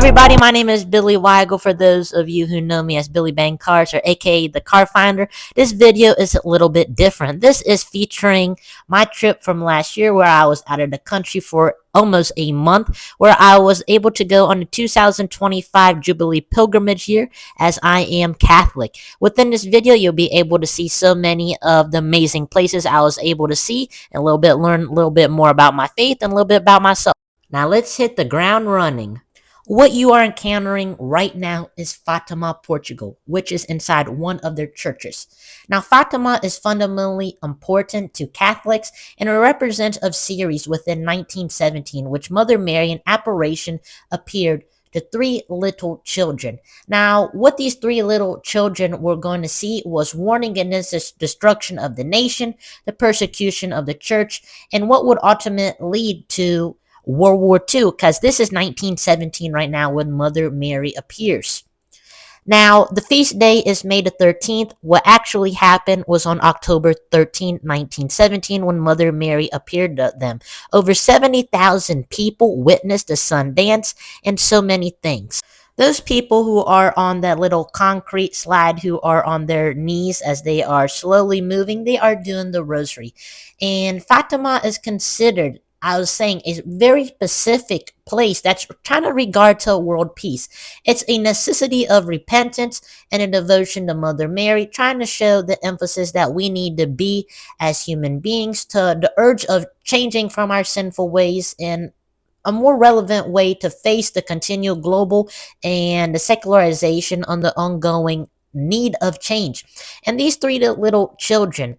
everybody, my name is Billy Weigel. For those of you who know me as Billy Bang Cars, or aka the Car Finder, this video is a little bit different. This is featuring my trip from last year where I was out of the country for almost a month, where I was able to go on the 2025 Jubilee pilgrimage year, as I am Catholic. Within this video, you'll be able to see so many of the amazing places I was able to see, and learn a little bit more about my faith and a little bit about myself. Now let's hit the ground running. What you are encountering right now is Fatima, Portugal, which is inside one of their churches. Now, Fatima is fundamentally important to Catholics, and it represents a series within 1917, which Mother Marian Apparition appeared to three little children. Now, what these three little children were going to see was warning against the destruction of the nation, the persecution of the church, and what would ultimately lead to World War II, because this is 1917 right now when Mother Mary appears. Now, the feast day is May the 13th. What actually happened was on October 13, 1917, when Mother Mary appeared to them. Over 70,000 people witnessed the sun dance and so many things. Those people who are on that little concrete slide, who are on their knees as they are slowly moving, they are doing the rosary. And Fatima is considered, I was saying, a very specific place that's trying to regard to world peace. It's a necessity of repentance and a devotion to Mother Mary, trying to show the emphasis that we need to be as human beings, to the urge of changing from our sinful ways in a more relevant way to face the continual global and the secularization on the ongoing need of change. And these three little children,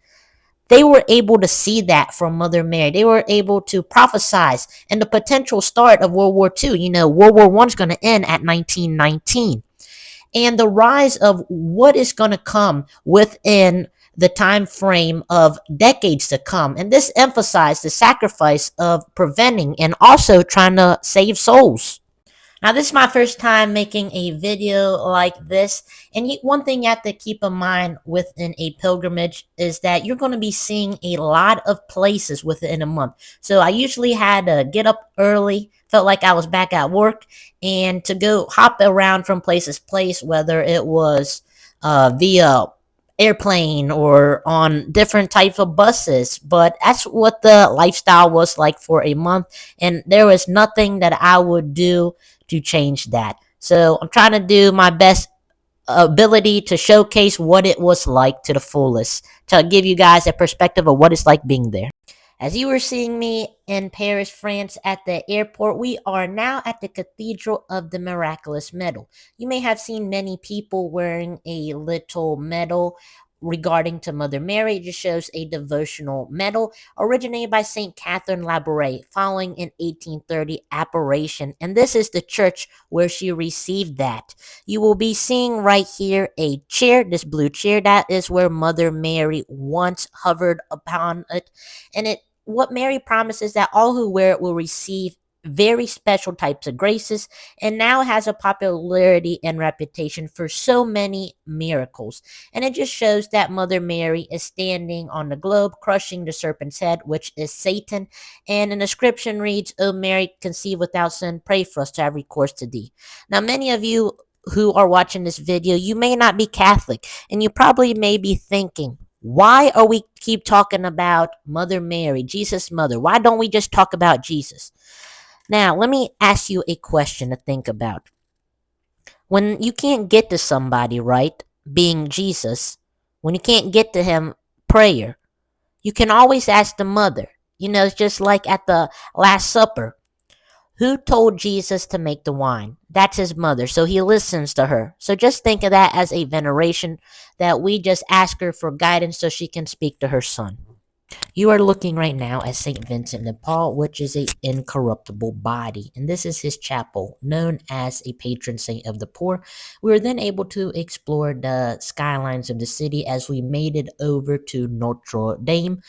they were able to see that from Mother Mary. They were able to prophesize and the potential start of World War II. You know, World War I is going to end at 1919. And the rise of what is going to come within the time frame of decades to come. And this emphasized the sacrifice of preventing and also trying to save souls. Now, this is my first time making a video like this, and one thing you have to keep in mind within a pilgrimage is that you're going to be seeing a lot of places within a month. So I usually had to get up early, felt like I was back at work, and to go hop around from place to place, whether it was via airplane or on different types of buses. But that's what the lifestyle was like for a month, and there was nothing that I would do to change that. So I'm trying to do my best ability to showcase what it was like to the fullest, to give you guys a perspective of what it's like being there. As you were seeing me in Paris, France at the airport, we are now at the Cathedral of the Miraculous Medal. You may have seen many people wearing a little medal regarding to Mother Mary. It just shows a devotional medal originated by St. Catherine Labouré following in 1830 Apparition. And this is the church where she received that. You will be seeing right here a chair, this blue chair. That is where Mother Mary once hovered upon it. And what Mary promises that all who wear it will receive very special types of graces, and now has a popularity and reputation for so many miracles. And it just shows that Mother Mary is standing on the globe, crushing the serpent's head, which is Satan. And an inscription reads, "O Mary, conceived without sin, pray for us to have recourse to thee." Now, many of you who are watching this video, you may not be Catholic, and you probably may be thinking, why are we keep talking about Mother Mary, Jesus' mother? Why don't we just talk about Jesus? Now, let me ask you a question to think about. When you can't get to somebody, right, being Jesus, when you can't get to him, prayer, you can always ask the mother. You know, it's just like at the Last Supper. Who told Jesus to make the wine? That's his mother, so he listens to her. So just think of that as a veneration, that we just ask her for guidance so she can speak to her son. You are looking right now at St. Vincent de Paul, which is an incorruptible body. And this is his chapel, known as a patron saint of the poor. We were then able to explore the skylines of the city as we made it over to Notre Dame,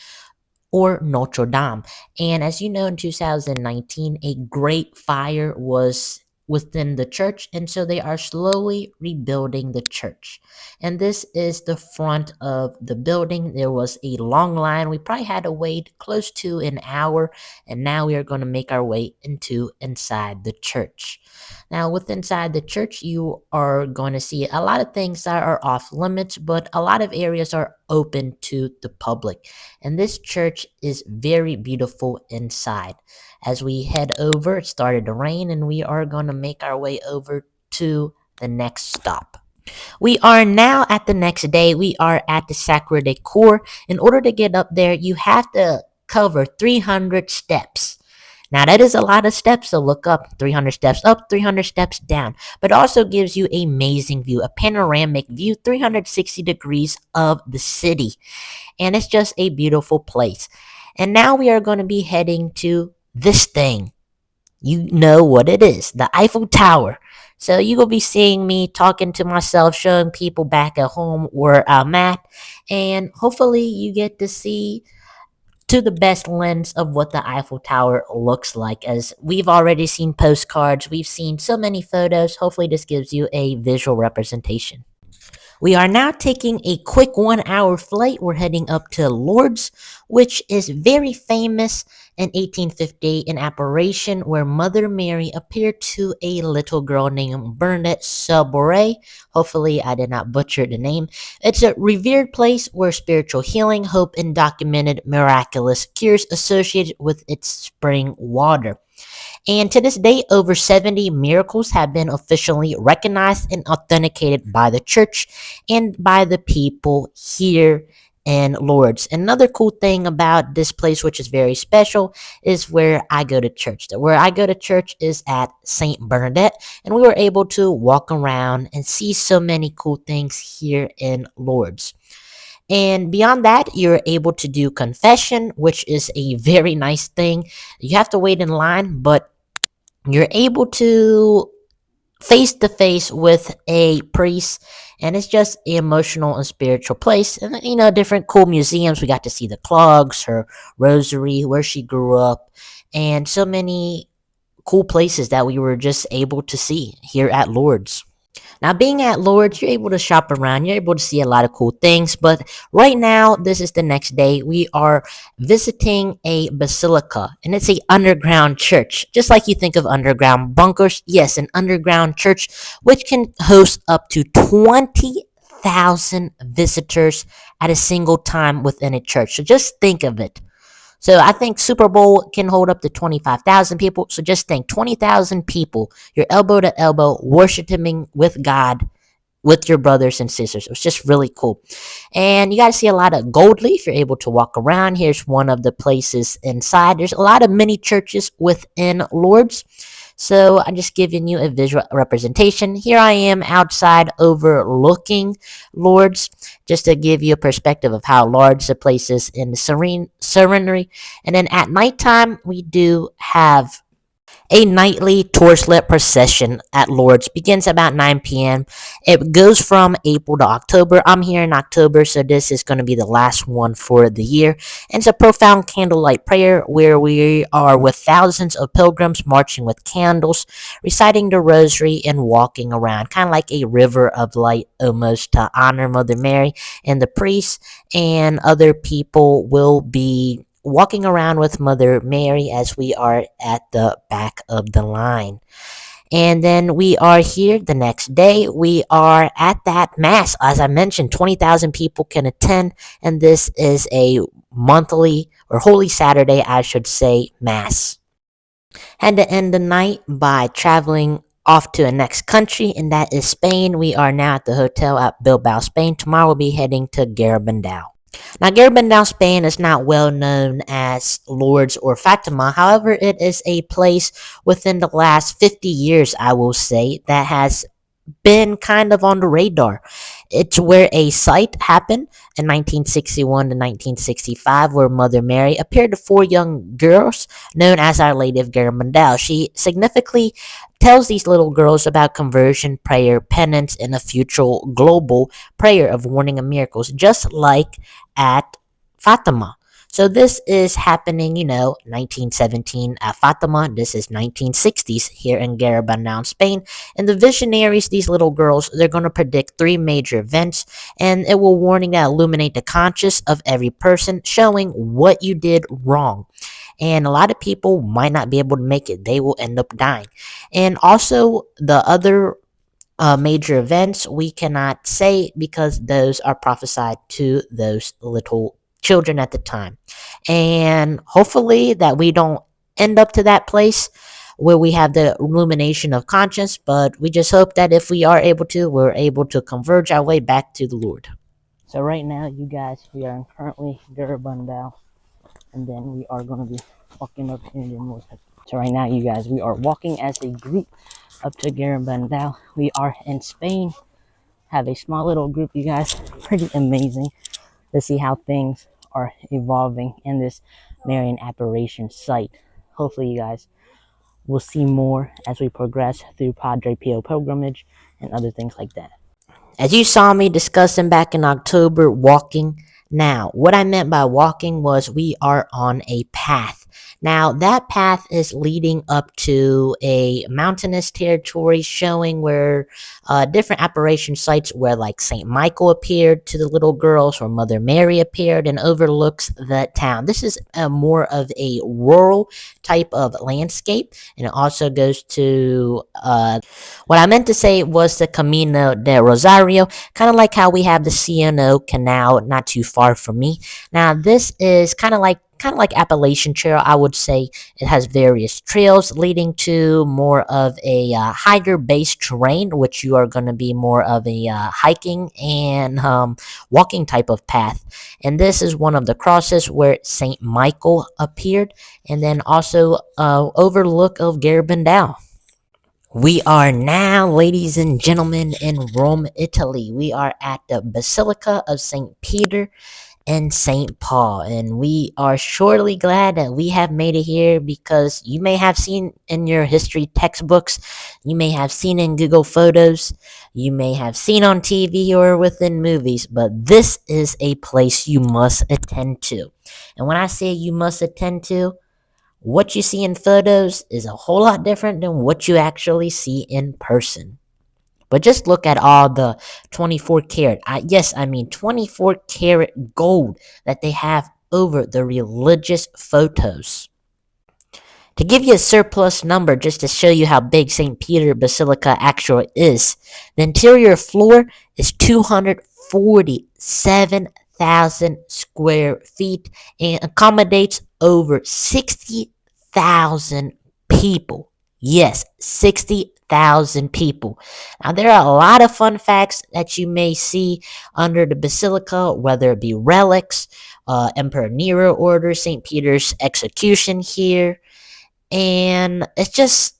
or Notre Dame. And as you know, in 2019, a great fire was within the church, and so they are slowly rebuilding the church. And this is the front of the building. There was a long line. We probably had to wait close to an hour, and now we are going to make our way into inside the church. Now, with inside the church, you are going to see a lot of things that are off limits, but a lot of areas are open to the public. And this church is very beautiful inside. As we head over, it started to rain, and we are going to make our way over to the next stop. We are now at the next day. We are at the Sacre de Coeur. In order to get up there, you have to cover 300 steps. Now, that is a lot of steps to look up. 300 steps up, 300 steps down. But also gives you an amazing view, a panoramic view, 360 degrees of the city. And it's just a beautiful place. And now we are going to be heading to this thing. You know what it is, the Eiffel Tower. So you will be seeing me talking to myself, showing people back at home where I'm at, and hopefully you get to see to the best lens of what the Eiffel Tower looks like. As we've already seen postcards, we've seen so many photos. Hopefully this gives you a visual representation. We are now taking a quick 1 hour flight. We're heading up to Lourdes, which is very famous in 1858, an apparition where Mother Mary appeared to a little girl named Bernadette Soubirous. Hopefully, I did not butcher the name. It's a revered place where spiritual healing, hope, and documented miraculous cures associated with its spring water. And to this day, over 70 miracles have been officially recognized and authenticated by the church and by the people here in Lourdes. Another cool thing about this place, which is very special, is where I go to church. Where I go to church is at St. Bernadette, and we were able to walk around and see so many cool things here in Lourdes. And beyond that, you're able to do confession, which is a very nice thing. You have to wait in line, but you're able to face to face with a priest, and it's just an emotional and spiritual place. And different cool museums. We got to see the clogs, her rosary, where she grew up, and so many cool places that we were just able to see here at Lourdes. Now, being at Lourdes, you're able to shop around, you're able to see a lot of cool things, but right now, this is the next day. We are visiting a basilica, and it's a underground church. Just like you think of underground bunkers, yes, an underground church, which can host up to 20,000 visitors at a single time within a church. So just think of it. So I think Super Bowl can hold up to 25,000 people. So just think 20,000 people, you're elbow to elbow, worshiping with God, with your brothers and sisters. It was just really cool. And you got to see a lot of gold leaf. You're able to walk around. Here's one of the places inside. There's a lot of mini churches within Lourdes. So I'm just giving you a visual representation. Here I am outside overlooking Lourdes, just to give you a perspective of how large the place is in the serenity. And then at nighttime, we do have a nightly torchlit procession at Lourdes. Begins about 9 p.m. It goes from April to October. I'm here in October, so this is going to be the last one for the year. And it's a profound candlelight prayer where we are with thousands of pilgrims marching with candles, reciting the rosary and walking around, kind of like a river of light almost, to honor Mother Mary. And the priests and other people will be walking around with Mother Mary as we are at the back of the line. And then we are here the next day. We are at that Mass. As I mentioned, 20,000 people can attend, and this is a monthly or Holy Saturday, I should say, Mass. Had to end the night by traveling off to the next country, and that is Spain. We are now at the hotel at Bilbao, Spain. Tomorrow we'll be heading to Garabandal. Now, Garabandal, Spain is not well known as Lourdes or Fatima. However, it is a place within the last 50 years, I will say, that has been kind of on the radar. It's where a site happened in 1961 to 1965 where Mother Mary appeared to four young girls known as Our Lady of Garabandal. She significantly tells these little girls about conversion, prayer, penance, and a future global prayer of warning of miracles, just like at Fatima. So this is happening, 1917 at Fatima. This is 1960s here in Garabandal, Spain. And the visionaries, these little girls, they're going to predict three major events, and it will warning that illuminate the conscious of every person, showing what you did wrong. And a lot of people might not be able to make it. They will end up dying. And also the other major events we cannot say because those are prophesied to those little children at the time. And hopefully that we don't end up to that place where we have the illumination of conscience, but we just hope that if we are able to, we're able to converge our way back to the Lord. So right now, you guys, we are currently Garabandal, and then we are going to be walking up in the north. So right now, you guys, we are walking as a group up to Garabandal. We are in Spain. Have a small little group, you guys. Pretty amazing to see how things are evolving in this Marian Apparition site. Hopefully, you guys will see more as we progress through Padre Pio pilgrimage and other things like that. As you saw me discussing back in October, walking. Now, what I meant by walking was we are on a path. Now, that path is leading up to a mountainous territory showing where different apparition sites where, like, St. Michael appeared to the little girls, or Mother Mary appeared, and overlooks the town. This is more of a rural type of landscape, and it also goes to what I meant to say was the Camino de Rosario, kind of like how we have the C&O Canal not too far from me. Now this is kind of like Appalachian Trail, I would say. It has various trails leading to more of a higher base terrain, which you are going to be more of a hiking and walking type of path. And this is one of the crosses where Saint Michael appeared, and then also overlook of Garabandal. We are now, ladies and gentlemen, in Rome, Italy. We are at the Basilica of St. Peter and St. Paul, and we are surely glad that we have made it here because you may have seen in your history textbooks, you may have seen in Google Photos, you may have seen on TV or within movies, but this is a place you must attend to. And when I say you must attend to, what you see in photos is a whole lot different than what you actually see in person. But just look at all the 24 karat, yes, I mean 24 karat gold that they have over the religious photos. To give you a surplus number just to show you how big St. Peter Basilica actually is, the interior floor is 247,000 square feet and accommodates over 60,000 people. Yes, 60,000 people. Now, there are a lot of fun facts that you may see under the basilica, whether it be relics, Emperor Nero order, St. Peter's execution here, and it's just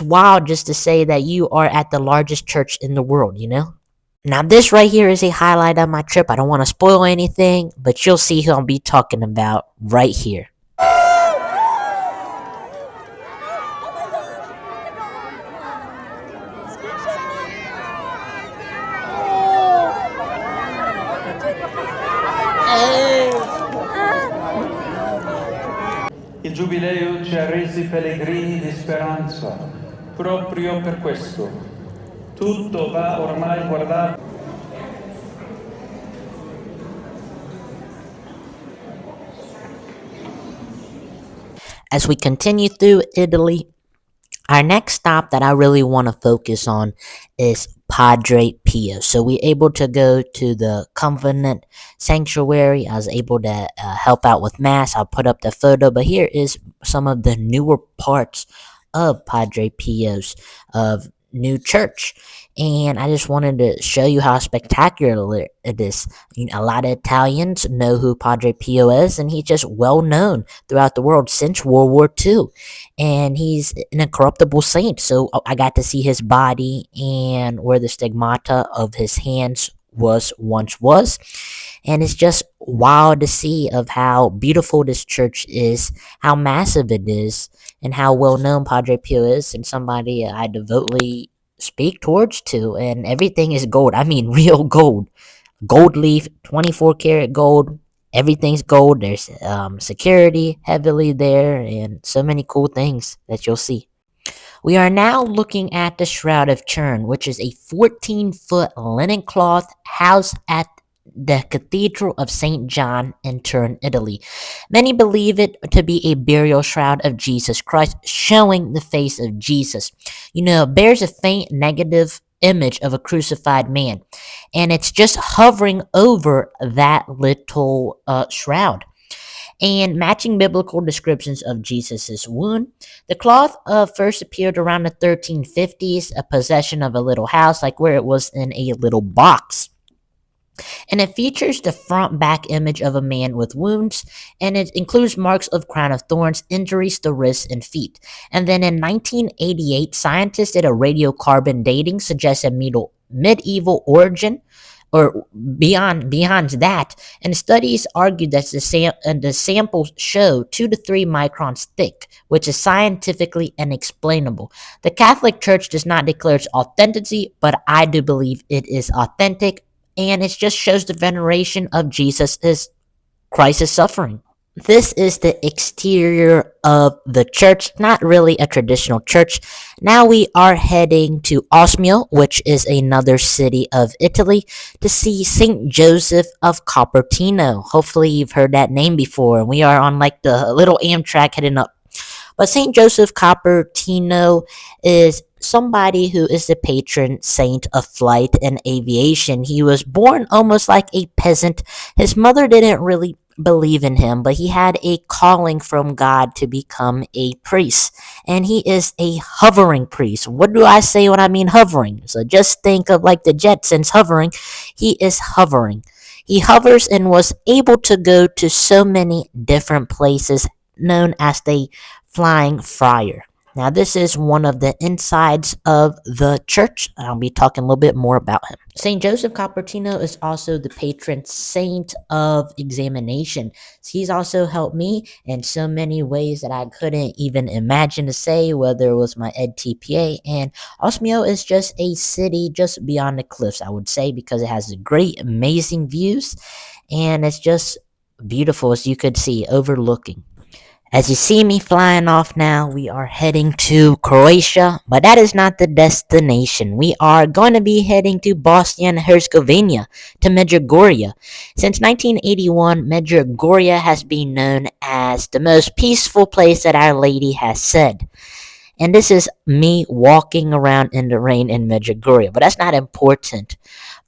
wild just to say that you are at the largest church in the world. Now this right here is a highlight of my trip. I don't want to spoil anything, but you'll see who I'll be talking about right here. Il Giubileo ci ha resi pellegrini di speranza, proprio per questo. Tutto va ormai guardato. As we continue through Italy, our next stop that I really want to focus on is Padre Pio. So we able to go to the Covenant Sanctuary. I was able to help out with Mass. I'll put up the photo, but here is some of the newer parts of Padre Pio's of new church. And I just wanted to show you how spectacular it is. A lot of Italians know who Padre Pio is, and he's just well known throughout the world since World War II. And he's an incorruptible saint. So I got to see his body and where the stigmata of his hands once was. And it's just wild to see of how beautiful this church is, how massive it is, and how well known Padre Pio is, and somebody I devoutly speak towards to. And everything is gold. I mean real gold. Gold leaf, 24 karat gold, Everything's gold. There's security heavily there, and so many cool things that you'll see. We are now looking at the Shroud of Turin, which is a 14-foot linen cloth housed at the Cathedral of St. John in Turin, Italy. Many believe it to be a burial shroud of Jesus Christ, showing the face of Jesus. It bears a faint negative image of a crucified man, and it's just hovering over that little shroud and matching biblical descriptions of Jesus' wound. The cloth first appeared around the 1350s, a possession of a little house, like where it was in a little box. And it features the front back image of a man with wounds, and it includes marks of crown of thorns, injuries to wrists and feet. And then in 1988, scientists did a radiocarbon dating, suggesting medieval origin or beyond that, and studies argued that the samples show 2 to 3 microns thick, which is scientifically unexplainable. The Catholic Church does not declare its authenticity, but I do believe it is authentic, and it just shows the veneration of Jesus as Christ's suffering. This is the exterior of the church, not really a traditional church. Now we are heading to Osmio, which is another city of Italy, to see St. Joseph of Cupertino. Hopefully, you've heard that name before. We are on like the little Amtrak heading up. But St. Joseph Cupertino is somebody who is the patron saint of flight and aviation. He was born almost like a peasant. His mother didn't really believe in him, but he had a calling from God to become a priest. And he is a hovering priest. What do I say when I mean hovering? So just think of like the Jetsons hovering. He is hovering. He hovers and was able to go to so many different places known as the Flying Friar. Now, this is one of the insides of the church. I'll be talking a little bit more about him. St. Joseph Cupertino is also the patron saint of examination. He's also helped me in so many ways that I couldn't even imagine to say, whether it was my EdTPA. And Osmio is just a city just beyond the cliffs, I would say, because it has great, amazing views, and it's just beautiful, as you could see, overlooking. As you see me flying off now, we are heading to Croatia, but that is not the destination. We are going to be heading to Bosnia and Herzegovina, to Medjugorje. Since 1981, Medjugorje has been known as the most peaceful place that Our Lady has said. And this is me walking around in the rain in Medjugorje, but that's not important.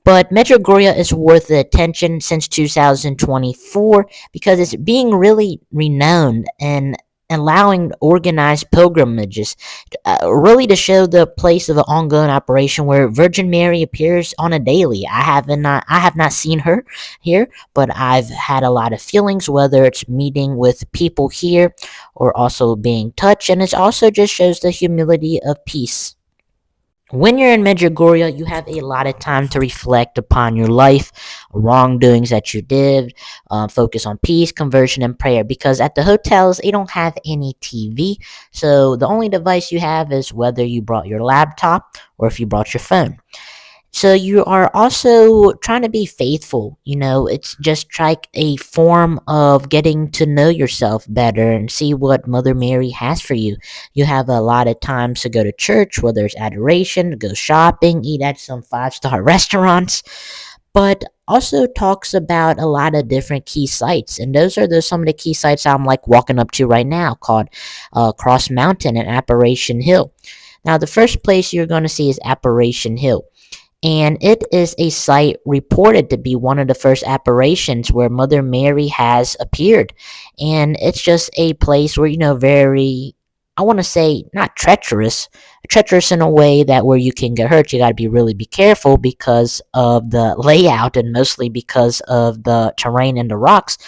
But Medjugorje is worth the attention since 2024 because it's being really renowned and allowing organized pilgrimages, really to show the place of an ongoing operation where Virgin Mary appears on a daily. I have not seen her here, but I've had a lot of feelings, whether it's meeting with people here or also being touched, and it also just shows the humility of peace. When you're in Medjugorje, you have a lot of time to reflect upon your life, wrongdoings that you did, focus on peace, conversion, and prayer. Because at the hotels, they don't have any TV, so the only device you have is whether you brought your laptop or if you brought your phone. So you are also trying to be faithful. It's just like a form of getting to know yourself better and see what Mother Mary has for you. You have a lot of times to go to church, whether it's adoration, go shopping, eat at some 5-star restaurants, but also talks about a lot of different key sites. And those are some of the key sites I'm like walking up to right now, called Cross Mountain and Apparition Hill. Now, the first place you're going to see is Apparition Hill, and it is a site reported to be one of the first apparitions where Mother Mary has appeared. And it's just a place where, very, I want to say, not treacherous in a way that where you can get hurt. You got to be careful because of the layout and mostly because of the terrain and the rocks.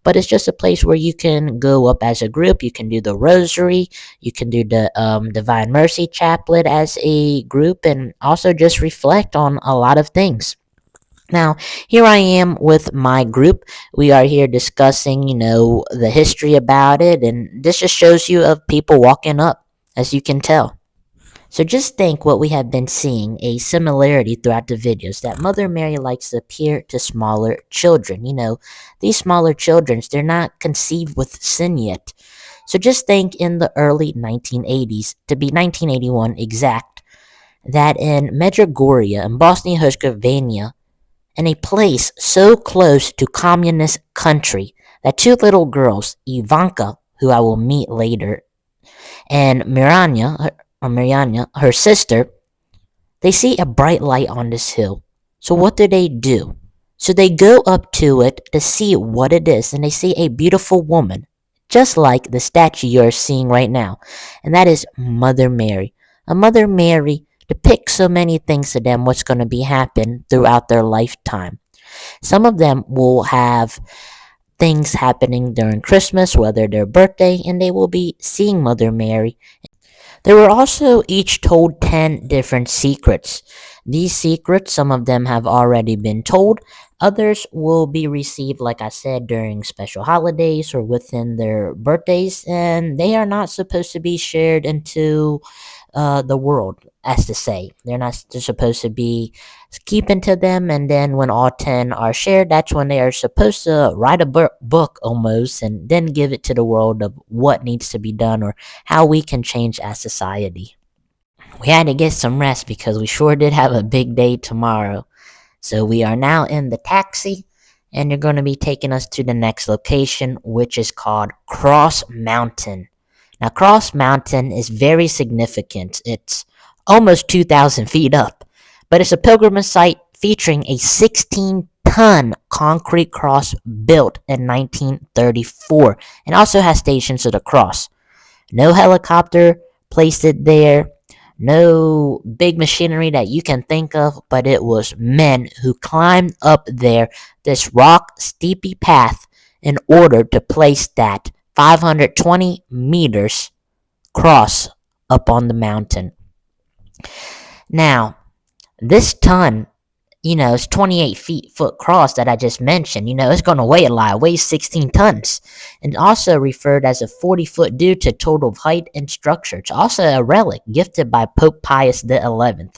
But it's just a place where you can go up as a group. You can do the rosary. You can do the Divine Mercy Chaplet as a group, and also just reflect on a lot of things. Now, here I am with my group. We are here discussing, the history about it, and this just shows you of people walking up, as you can tell. So just think what we have been seeing, a similarity throughout the videos, that Mother Mary likes to appear to smaller children. These smaller children, they're not conceived with sin yet. So just think in the early 1980s, to be 1981 exact, that in Medjugorje in Bosnia Herzegovina, in a place so close to communist country, that two little girls, Ivanka, who I will meet later, and Mariana, her sister, they see a bright light on this hill. So what do? So they go up to it to see what it is, and they see a beautiful woman, just like the statue you're seeing right now, and that is Mother Mary. A Mother Mary depicts so many things to them what's going to be happen throughout their lifetime. Some of them will have things happening during Christmas, whether their birthday, and they will be seeing Mother Mary. They were also each told 10 different secrets. These secrets, some of them have already been told, others will be received, like I said, during special holidays or within their birthdays, and they are not supposed to be shared into the world, as to say. They're not supposed to be keeping to them, and then when all 10 are shared, that's when they are supposed to write a book almost and then give it to the world of what needs to be done or how we can change as society. We had to get some rest because we sure did have a big day tomorrow. So we are now in the taxi, and you're going to be taking us to the next location, which is called Cross Mountain. Now, Cross Mountain is very significant. It's almost 2,000 feet up, but it's a pilgrimage site featuring a 16-ton concrete cross built in 1934 and also has stations of the cross. No helicopter placed it there, no big machinery that you can think of, but it was men who climbed up there this rock steepy path in order to place that 520 meters cross up on the mountain. Now, this ton, it's 28 foot cross that I just mentioned. It's going to weigh a lot. It weighs 16 tons. And also referred as a 40-foot due to total height and structure. It's also a relic gifted by Pope Pius XI.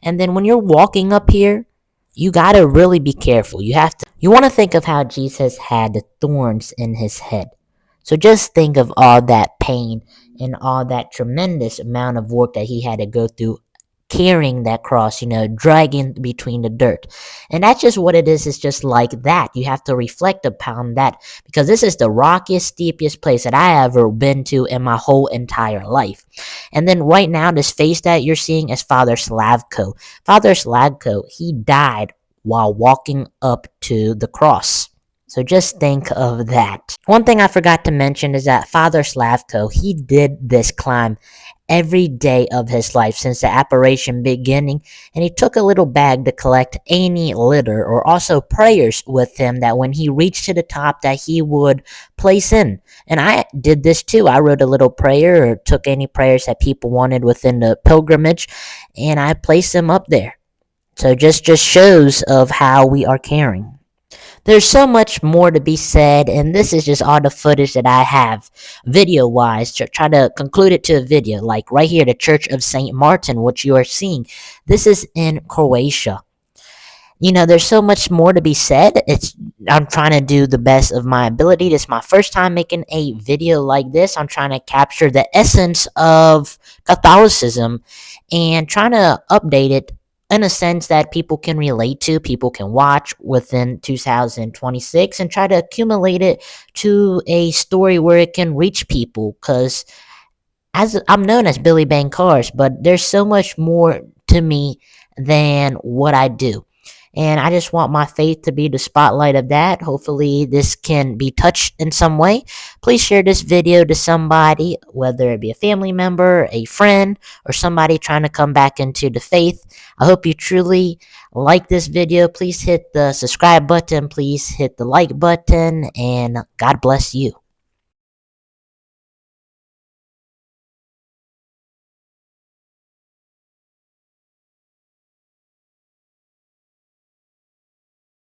And then when you're walking up here, you got to really be careful. You want to think of how Jesus had the thorns in his head. So just think of all that pain and all that tremendous amount of work that he had to go through carrying that cross, dragging between the dirt. And that's just what it is. It's just like that. You have to reflect upon that because this is the rockiest, steepest place that I ever been to in my whole entire life. And then right now, this face that you're seeing is Father Slavko. Father Slavko, he died while walking up to the cross. So just think of that. One thing I forgot to mention is that Father Slavko, he did this climb every day of his life since the apparition beginning, and he took a little bag to collect any litter or also prayers with him that when he reached to the top that he would place in. And I did this too. I wrote a little prayer or took any prayers that people wanted within the pilgrimage, and I placed them up there. So just shows of how we are caring. There's so much more to be said, and this is just all the footage that I have video-wise to try to conclude it to a video. Like right here, the Church of St. Martin, which you are seeing. This is in Croatia. There's so much more to be said. I'm trying to do the best of my ability. This is my first time making a video like this. I'm trying to capture the essence of Catholicism and trying to update it in a sense that people can relate to, people can watch within 2026 and try to accumulate it to a story where it can reach people. Because as I'm known as Billy Bang Cars, but there's so much more to me than what I do. And I just want my faith to be the spotlight of that. Hopefully this can be touched in some way. Please share this video to somebody, whether it be a family member, a friend, or somebody trying to come back into the faith. I hope you truly like this video. Please hit the subscribe button. Please hit the like button. And God bless you.